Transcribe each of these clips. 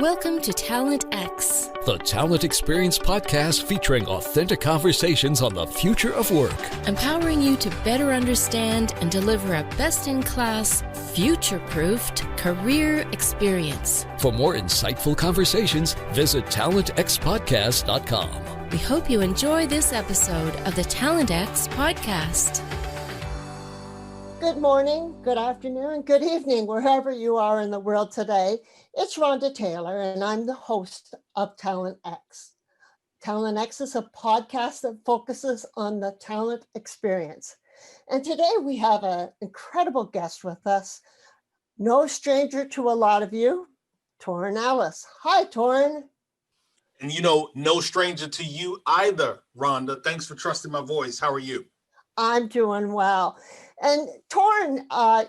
Welcome to Talent X, the Talent Experience podcast featuring authentic conversations on the future of work, empowering you to better understand and deliver a best-in-class, future-proofed career experience. For more insightful conversations, visit talentxpodcast.com. We hope you enjoy this episode of the Talent X podcast. Good morning, good afternoon, good evening, wherever you are in the world today. It's Rhonda Taylor, and I'm the host of Talent X. Talent X is a podcast that focuses on the talent experience. And today we have an incredible guest with us, no stranger to a lot of you, Torin Ellis. Hi, Torin. And no stranger to you either, Rhonda. Thanks for trusting my voice. How are you? I'm doing well. And Torin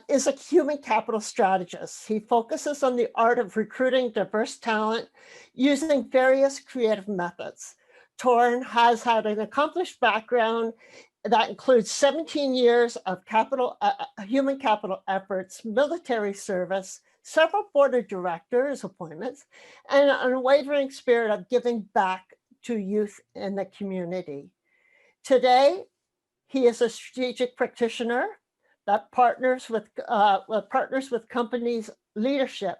is a human capital strategist. He focuses on the art of recruiting diverse talent using various creative methods. Torin has had an accomplished background that includes 17 years of human capital efforts, military service, several board of directors appointments, and an unwavering spirit of giving back to youth in the community. Today, he is a strategic practitioner that partners with companies' leadership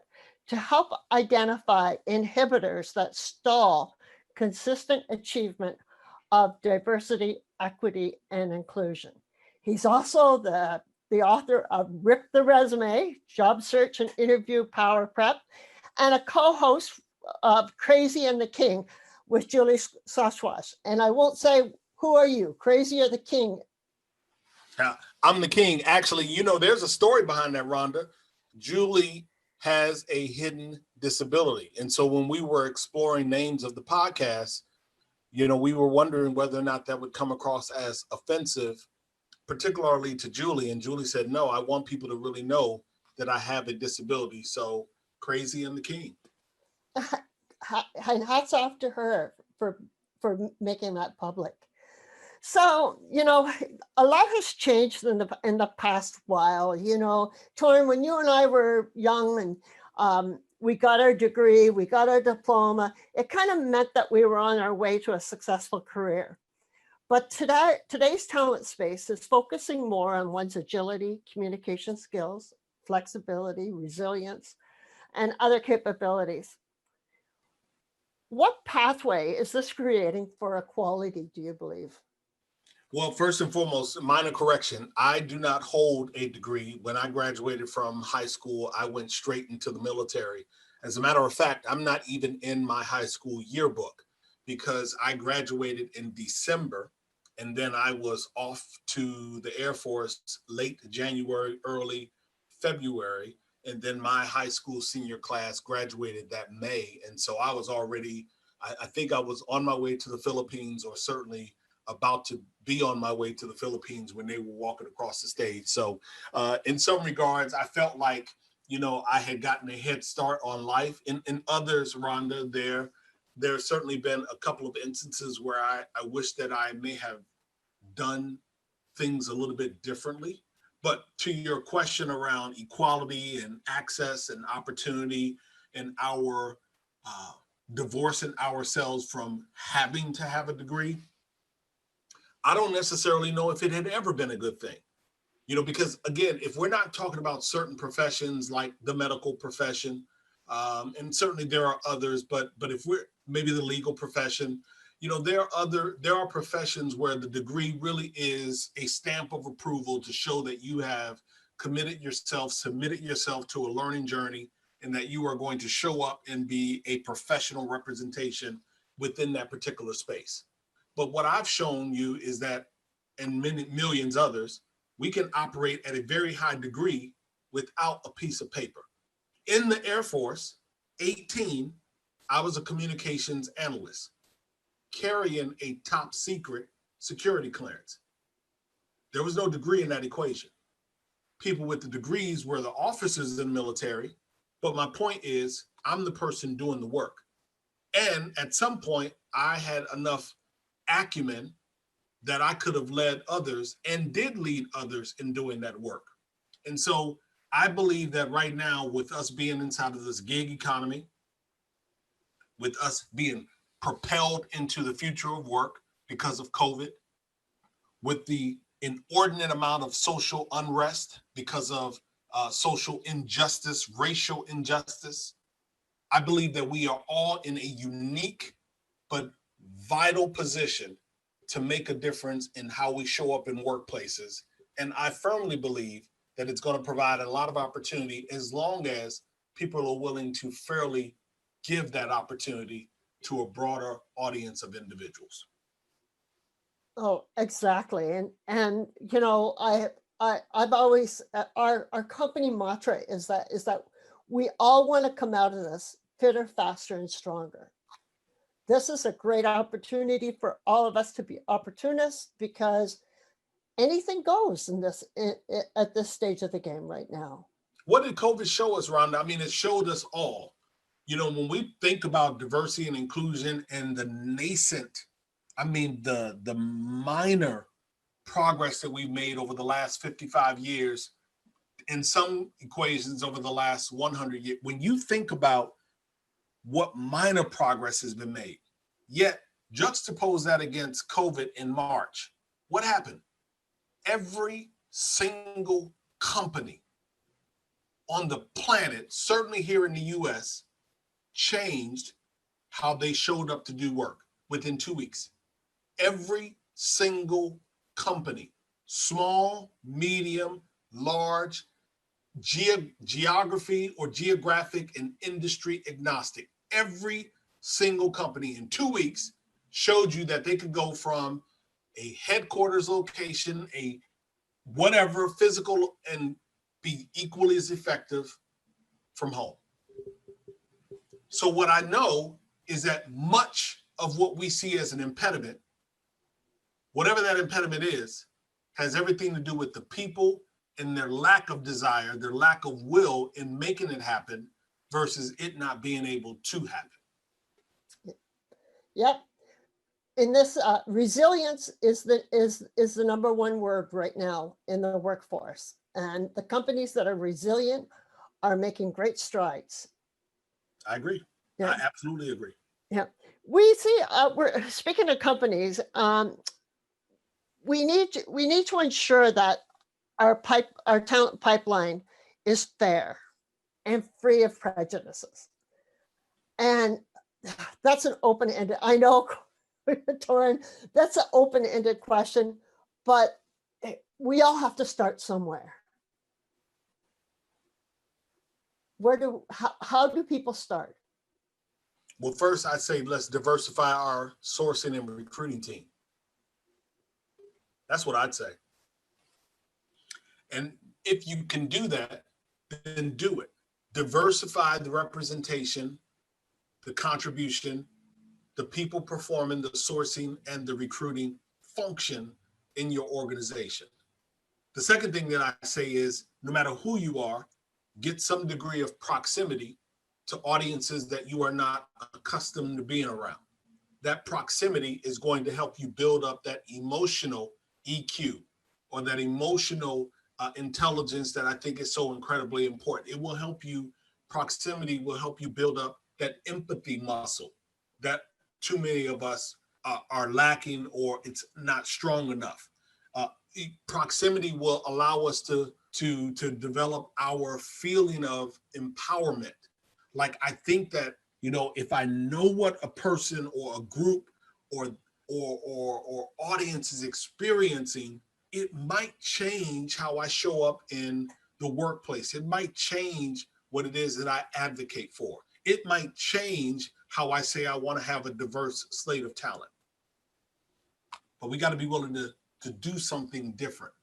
to help identify inhibitors that stall consistent achievement of diversity, equity, and inclusion. He's also the author of Rip the Resume, Job Search and Interview Power Prep, and a co-host of Crazy and the King with Julie Saswash. And I won't say, who are you, Crazy or the King? I'm the king. Actually, there's a story behind that, Rhonda. Julie has a hidden disability. And so when we were exploring names of the podcast, we were wondering whether or not that would come across as offensive, particularly to Julie. And Julie said, no, I want people to really know that I have a disability. So Crazy and the King. And hats off to her for making that public. So, a lot has changed in the past while. Torin, when you and I were young and we got our degree, we got our diploma, it kind of meant that we were on our way to a successful career. But today's talent space is focusing more on one's agility, communication skills, flexibility, resilience, and other capabilities. What pathway is this creating for equality, do you believe? Well, first and foremost, minor correction. I do not hold a degree. When I graduated from high school, I went straight into the military. As a matter of fact, I'm not even in my high school yearbook because I graduated in December and then I was off to the Air Force late January, early February. And then my high school senior class graduated that May. And so I was already, I think I was on my way to the Philippines, or certainly about to be on my way to the Philippines when they were walking across the stage. So in some regards, I felt like, I had gotten a head start on life. In others, Rhonda, there's certainly been a couple of instances where I wish that I may have done things a little bit differently. But to your question around equality and access and opportunity and our divorcing ourselves from having to have a degree, I don't necessarily know if it had ever been a good thing, because again, if we're not talking about certain professions like the medical profession, and certainly there are others, but if we're maybe the legal profession, there are professions where the degree really is a stamp of approval to show that you have submitted yourself to a learning journey and that you are going to show up and be a professional representation within that particular space. But what I've shown you is that, and many millions others, we can operate at a very high degree without a piece of paper. In the Air Force, 18, I was a communications analyst carrying a top secret security clearance. There was no degree in that equation. People with the degrees were the officers in the military, but my point is, I'm the person doing the work. And at some point, I had enough acumen that I could have led others and did lead others in doing that work. And so I believe that right now, with us being inside of this gig economy, with us being propelled into the future of work because of COVID, with the inordinate amount of social unrest because of social injustice, racial injustice. I believe that we are all in a unique but vital position to make a difference in how we show up in workplaces. And I firmly believe that it's going to provide a lot of opportunity as long as people are willing to fairly give that opportunity to a broader audience of individuals. Oh, exactly. And you know, I've always our company mantra is that we all want to come out of this fitter, faster, and stronger. This is a great opportunity for all of us to be opportunists because anything goes in this at this stage of the game right now. What did COVID show us, Rhonda? I mean, it showed us all. You know, when we think about diversity and inclusion and the nascent, I mean, the minor progress that we've made over the last 55 years, in some equations over the last 100 years, when you think about what minor progress has been made, yet juxtapose that against COVID in March, what happened? Every single company on the planet, certainly here in the US, changed how they showed up to do work within 2 weeks. Every single company, small, medium, large, geography or geographic and industry agnostic, every single company in 2 weeks showed you that they could go from a headquarters location, a whatever physical, and be equally as effective from home. So what I know is that much of what we see as an impediment, whatever that impediment is, has everything to do with the people and their lack of desire, their lack of will in making it happen versus it not being able to happen. Yep. In this, resilience is the number one word right now in the workforce, and the companies that are resilient are making great strides. I agree. Yeah. I absolutely agree. Yeah, we see. We're speaking of companies. We need to ensure that our talent pipeline is fair and free of prejudices, and that's an open-ended. I know, Torin, that's an open-ended question, but we all have to start somewhere. How do people start? Well, first I'd say let's diversify our sourcing and recruiting team. That's what I'd say. And if you can do that, then do it. Diversify the representation, the contribution, the people performing the sourcing and the recruiting function in your organization. The second thing that I say is no matter who you are, get some degree of proximity to audiences that you are not accustomed to being around. That proximity is going to help you build up that emotional EQ or that emotional intelligence that I think is so incredibly important. It will help you, proximity will help you build up that empathy muscle that too many of us are lacking or it's not strong enough. Proximity will allow us to develop our feeling of empowerment. Like I think that, you know, if I know what a person or a group or audience is experiencing, it might change how I show up in the workplace. It might change what it is that I advocate for. It might change how I say I want to have a diverse slate of talent. But we got to be willing to do something different.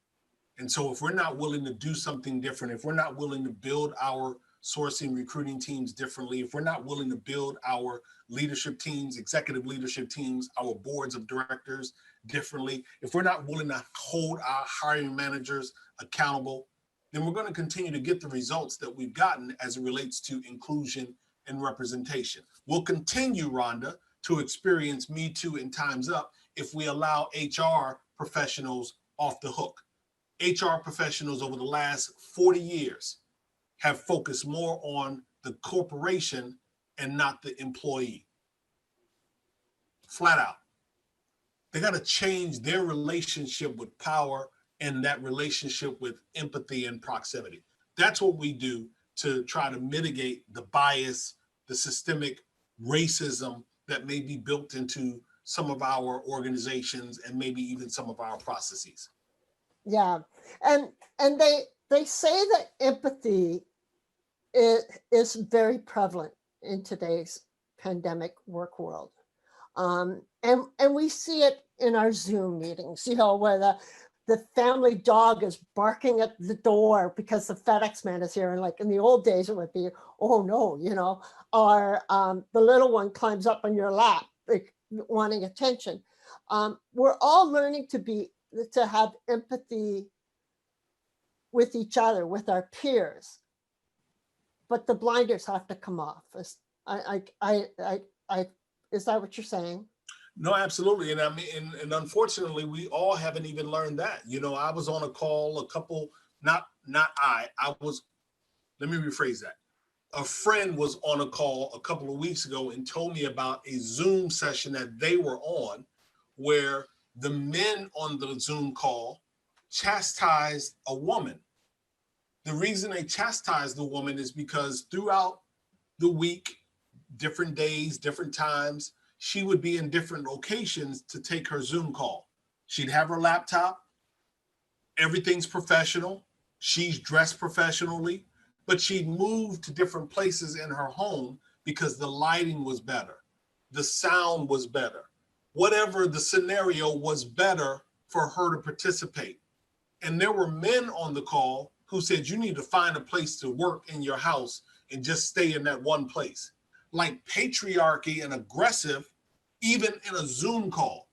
And so if we're not willing to do something different, if we're not willing to build our sourcing recruiting teams differently, if we're not willing to build our leadership teams, executive leadership teams, our boards of directors differently, if we're not willing to hold our hiring managers accountable, then we're going to continue to get the results that we've gotten as it relates to inclusion and representation. We'll continue, Rhonda, to experience Me Too and Time's Up if we allow HR professionals off the hook. HR professionals over the last 40 years have focused more on the corporation and not the employee. flat out. They got to change their relationship with power and that relationship with empathy and proximity. That's what we do to try to mitigate the bias, the systemic racism that may be built into some of our organizations and maybe even some of our processes. Yeah, and they say that empathy is very prevalent in today's pandemic work world. And we see it in our Zoom meetings, where the family dog is barking at the door because the FedEx man is here. And like in the old days, it would be, oh no, or the little one climbs up on your lap, like, wanting attention. We're all learning to have empathy with each other, with our peers, but the blinders have to come off. Is that what you're saying? No, absolutely. And I mean, and unfortunately, we all haven't even learned that. I was on a call let me rephrase that. A friend was on a call a couple of weeks ago and told me about a Zoom session that they were on where the men on the Zoom call chastised a woman. The reason they chastised the woman is because throughout the week, different days, different times, she would be in different locations to take her Zoom call. She'd have her laptop. Everything's professional. She's dressed professionally, but she'd moved to different places in her home because the lighting was better. The sound was better. Whatever the scenario was better for her to participate. And there were men on the call who said, you need to find a place to work in your house and just stay in that one place. Like patriarchy and aggressive, even in a Zoom call,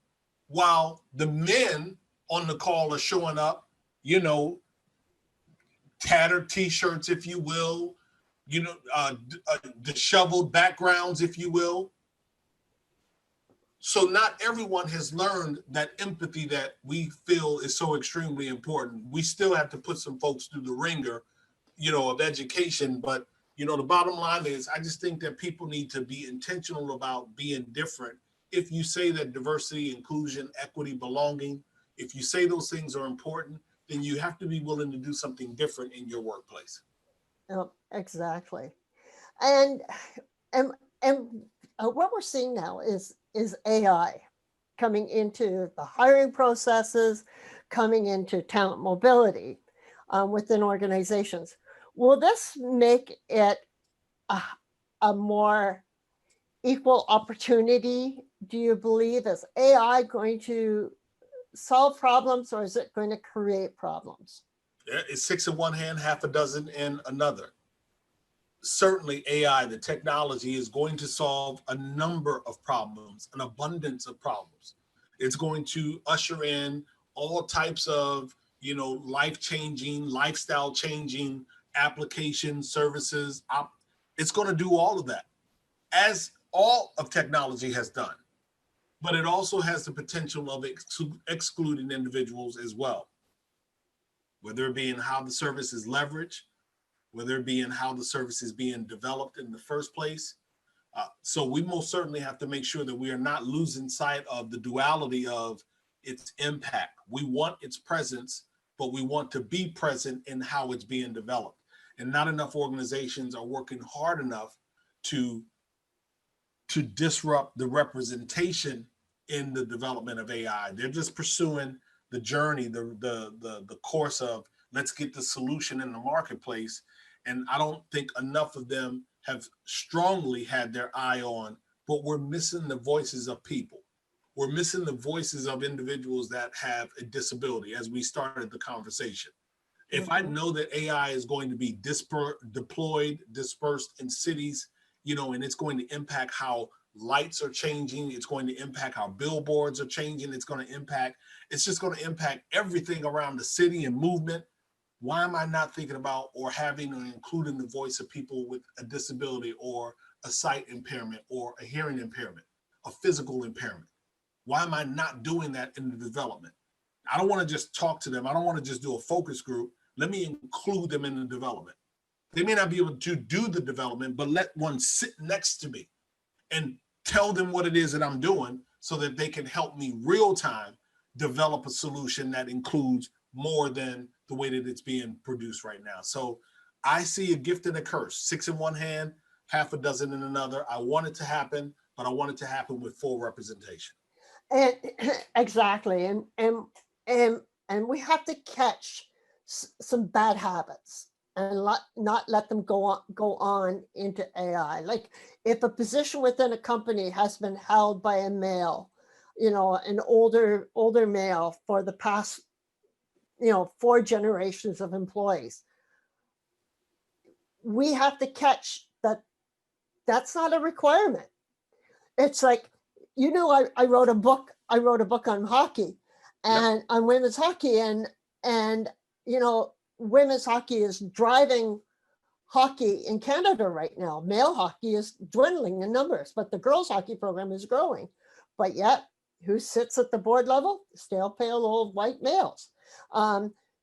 while the men on the call are showing up, tattered t-shirts, if you will, disheveled backgrounds, if you will. So not everyone has learned that empathy that we feel is so extremely important. We still have to put some folks through the ringer, of education. But, the bottom line is, I just think that people need to be intentional about being different. If you say that diversity, inclusion, equity, belonging, if you say those things are important, then you have to be willing to do something different in your workplace. Oh, exactly. And what we're seeing now is AI coming into the hiring processes, coming into talent mobility within organizations. Will this make it a more equal opportunity, do you believe? Is AI going to solve problems, or is it going to create problems? It's 6 in one hand, half a dozen in another. Certainly AI, the technology, is going to solve a number of problems, an abundance of problems. It's going to usher in all types of, life-changing, lifestyle-changing applications, services. It's going to do all of that, as all of technology has done. But it also has the potential of excluding individuals as well, whether it be in how the service is leveraged, whether it be in how the service is being developed in the first place. So we most certainly have to make sure that we are not losing sight of the duality of its impact. We want its presence, but we want to be present in how it's being developed. And not enough organizations are working hard enough to disrupt the representation in the development of AI. They're just pursuing the journey, the course of, let's get the solution in the marketplace. And I don't think enough of them have strongly had their eye on, but we're missing the voices of people. We're missing the voices of individuals that have a disability, as we started the conversation. If I know that AI is going to be dispersed in cities, and it's going to impact how lights are changing, it's going to impact how billboards are changing, it's just going to impact everything around the city and movement. Why am I not thinking about or having or including the voice of people with a disability or a sight impairment or a hearing impairment, a physical impairment? Why am I not doing that in the development? I don't want to just talk to them. I don't want to just do a focus group. Let me include them in the development. They may not be able to do the development, but let one sit next to me and tell them what it is that I'm doing, so that they can help me real time develop a solution that includes more than the way that it's being produced right now. So I see a gift and a curse, 6 in one hand, half a dozen in another. I want it to happen, but I want it to happen with full representation. And exactly. And we have to catch some bad habits and not let them go on into AI. Like if a position within a company has been held by a male, an older male for the past, 4 generations of employees, we have to catch that that's not a requirement. It's like, I wrote a book on hockey and on women's hockey, and women's hockey is driving hockey in Canada right now. Male hockey is dwindling in numbers, but the girls hockey program is growing. But yet, who sits at the board level? Stale, pale, old white males.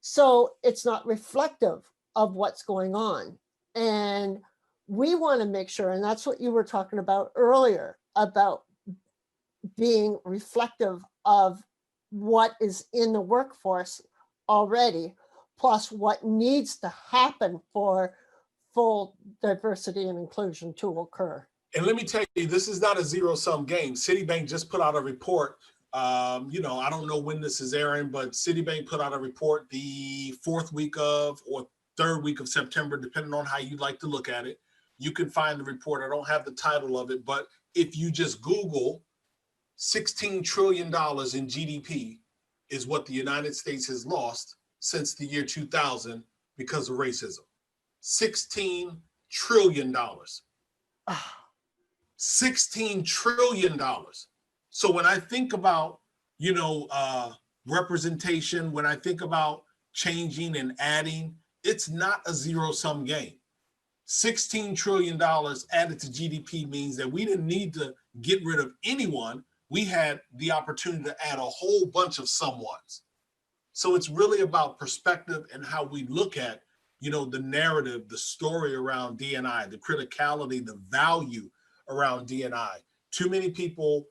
So it's not reflective of what's going on. And we want to make sure, and that's what you were talking about earlier, about being reflective of what is in the workforce already, plus what needs to happen for full diversity and inclusion to occur. And let me tell you, this is not a zero-sum game. Citibank just put out a report. I don't know when this is airing, but Citibank put out a report the 4th week of or 3rd week of September, depending on how you like to look at it. You can find the report. I don't have the title of it, but if you just Google $16 trillion in GDP is what the United States has lost since the year 2000 because of racism. $16 trillion. $16 trillion. So when I think about, representation, when I think about changing and adding, it's not a zero-sum game. $16 trillion added to GDP means that we didn't need to get rid of anyone. We had the opportunity to add a whole bunch of someones. So it's really about perspective and how we look at, the narrative, the story around D&I, the criticality, the value around D&I. Too many people,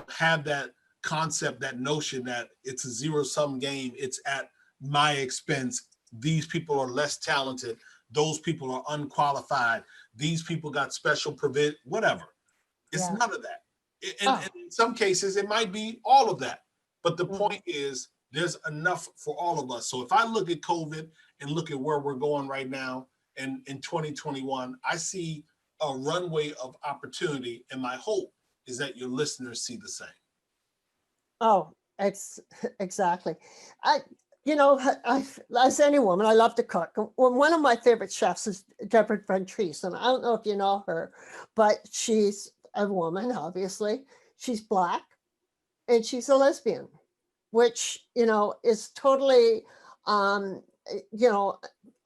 have that concept, that notion that it's a zero-sum game. It's at my expense. These people are less talented. Those people are unqualified. These people got special whatever. It's none of that. And in some cases, it might be all of that. But the point is, there's enough for all of us. So if I look at COVID and look at where we're going right now, and in 2021, I see a runway of opportunity. And my hope is that your listeners see the same. Oh, exactly. As any woman, I love to cook. One of my favorite chefs is Deborah Ventris, and I don't know if you know her, but she's a woman, obviously. She's Black, and she's a lesbian, which, is totally, an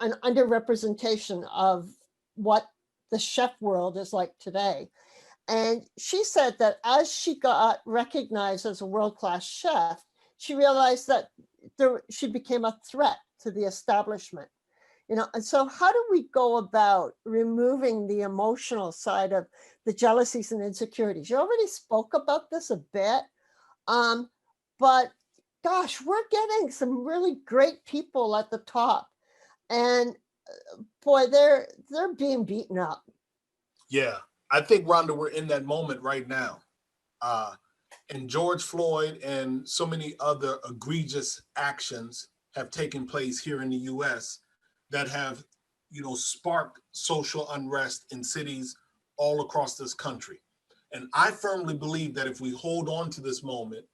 underrepresentation of what the chef world is like today. And she said that as she got recognized as a world-class chef, she realized that she became a threat to the establishment. And so how do we go about removing the emotional side of the jealousies and insecurities? You already spoke about this a bit, but gosh, we're getting some really great people at the top, and boy, they're being beaten up. Yeah, I think, Rhonda, we're in that moment right now. And George Floyd and so many other egregious actions have taken place here in the U.S. that have, sparked social unrest in cities all across this country. And I firmly believe that if we hold on to this moment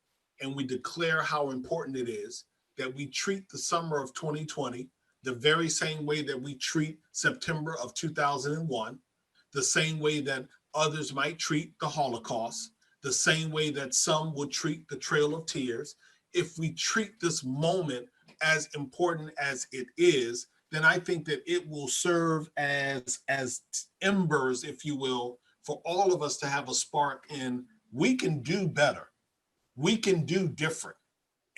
and we declare how important it is that we treat the summer of 2020 the very same way that we treat September of 2001, the same way that others might treat the Holocaust, the same way that some would treat the Trail of Tears. If we treat this moment as important as it is, then I think that it will serve as embers, if you will, for all of us to have a spark in, we can do better. We can do different.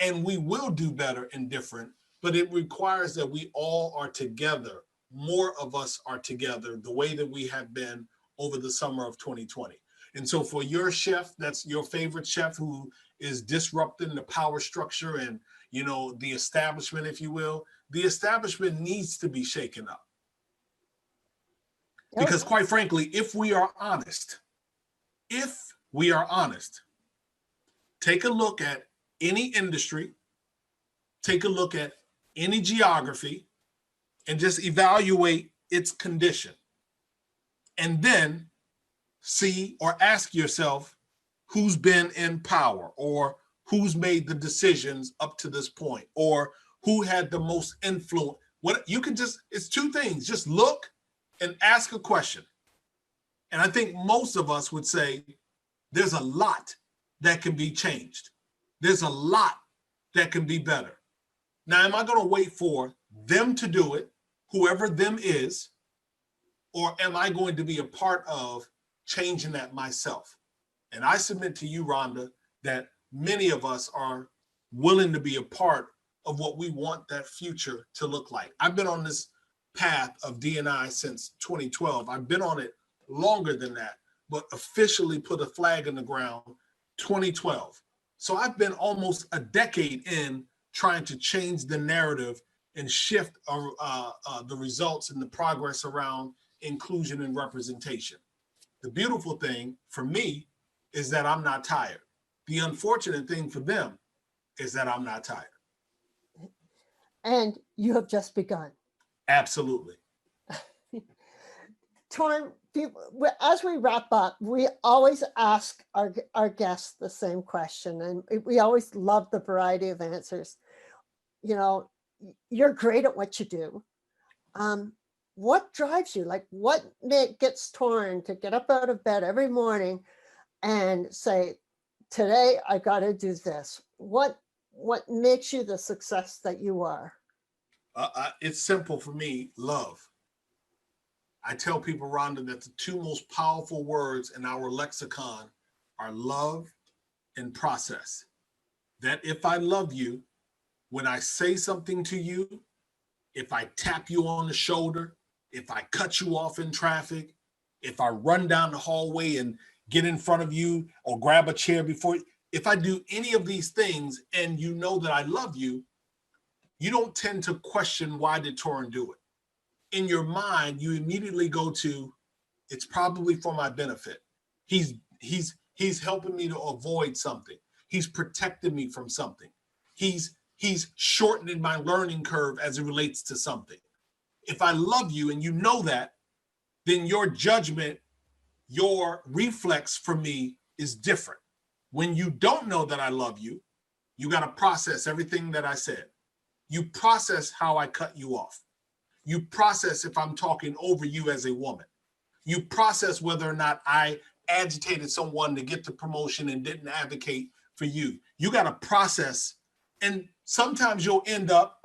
And we will do better and different, but it requires that we all are together. More of us are together the way that we have been over the summer of 2020. And so for your chef, that's your favorite chef who is disrupting the power structure and, the establishment, if you will, the establishment needs to be shaken up. Yep. Because quite frankly, if we are honest, take a look at any industry, take a look at any geography, and just evaluate its condition. And then see or ask yourself who's been in power or who's made the decisions up to this point or who had the most influence. It's two things. Just look and ask a question. And I think most of us would say there's a lot that can be changed. There's a lot that can be better. Now, am I going to wait for them to do it, whoever them is, or am I going to be a part of changing that myself? And I submit to you, Rhonda, that many of us are willing to be a part of what we want that future to look like. I've been on this path of D&I since 2012. I've been on it longer than that, but officially put a flag in the ground 2012. So I've been almost a decade in trying to change the narrative and shift the results and the progress around inclusion and representation. The beautiful thing for me is that I'm not tired. The unfortunate thing for them is that I'm not tired. And you have just begun. Absolutely. Torin, as we wrap up, we always ask our guests the same question, and we always love the variety of answers. You're great at what you do. What drives you? Like, what gets Torin to get up out of bed every morning and say, today I got to do this? What makes you the success that you are? It's simple for me, love. I tell people, Rhonda, that the two most powerful words in our lexicon are love and process. That if I love you, when I say something to you, if I tap you on the shoulder, if I cut you off in traffic, if I run down the hallway and get in front of you or grab a chair before you, if I do any of these things and you know that I love you, you don't tend to question, why did Torin do it? In your mind, you immediately go to, it's probably for my benefit. He's helping me to avoid something. He's protecting me from something. He's shortening my learning curve as it relates to something. If I love you and you know that, then your judgment, your reflex for me is different. When you don't know that I love you, you got to process everything that I said. You process how I cut you off. You process if I'm talking over you as a woman. You process whether or not I agitated someone to get the promotion and didn't advocate for you. You got to process. And oftentimes you'll end up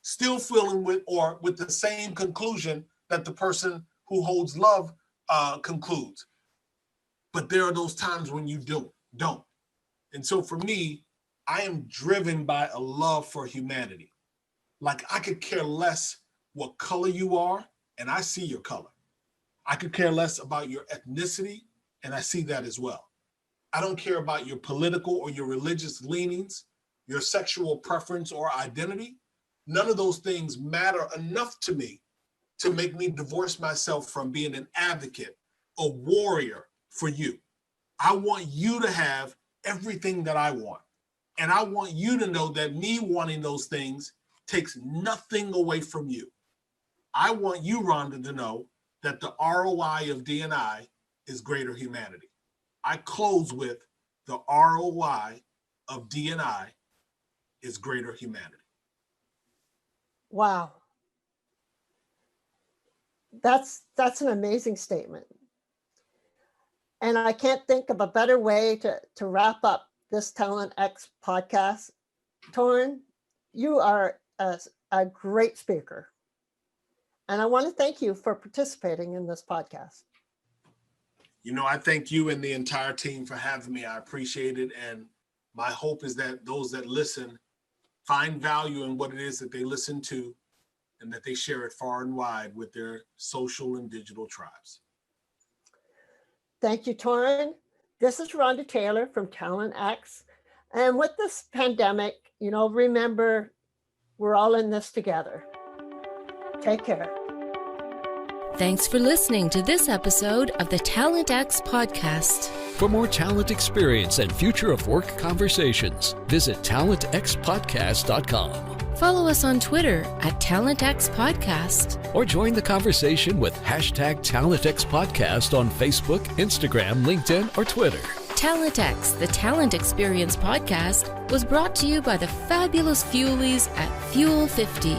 still feeling with the same conclusion that the person who holds love concludes. But there are those times when you don't. And so for me, I am driven by a love for humanity. Like, I could care less what color you are, and I see your color. I could care less about your ethnicity, and I see that as well. I don't care about your political or your religious leanings, your sexual preference or identity. None of those things matter enough to me to make me divorce myself from being an advocate, a warrior for you. I want you to have everything that I want. And I want you to know that me wanting those things takes nothing away from you. I want you, Rhonda, to know that the ROI of D&I is greater humanity. I close with the ROI of D&I is greater humanity. Wow. That's an amazing statement. And I can't think of a better way to wrap up this Talent X podcast. Torin, you are a great speaker. And I want to thank you for participating in this podcast. I thank you and the entire team for having me. I appreciate it. And my hope is that those that listen find value in what it is that they listen to and that they share it far and wide with their social and digital tribes. Thank you, Torin. This is Rhonda Taylor from Talent X. And with this pandemic, remember, we're all in this together. Take care. Thanks for listening to this episode of the Talent X podcast. For more talent experience and future of work conversations, visit talentxpodcast.com. Follow us on Twitter at TalentXPodcast. Or join the conversation with #TalentXPodcast on Facebook, Instagram, LinkedIn, or Twitter. Talent X, the Talent Experience podcast, was brought to you by the fabulous Fuelies at Fuel 50.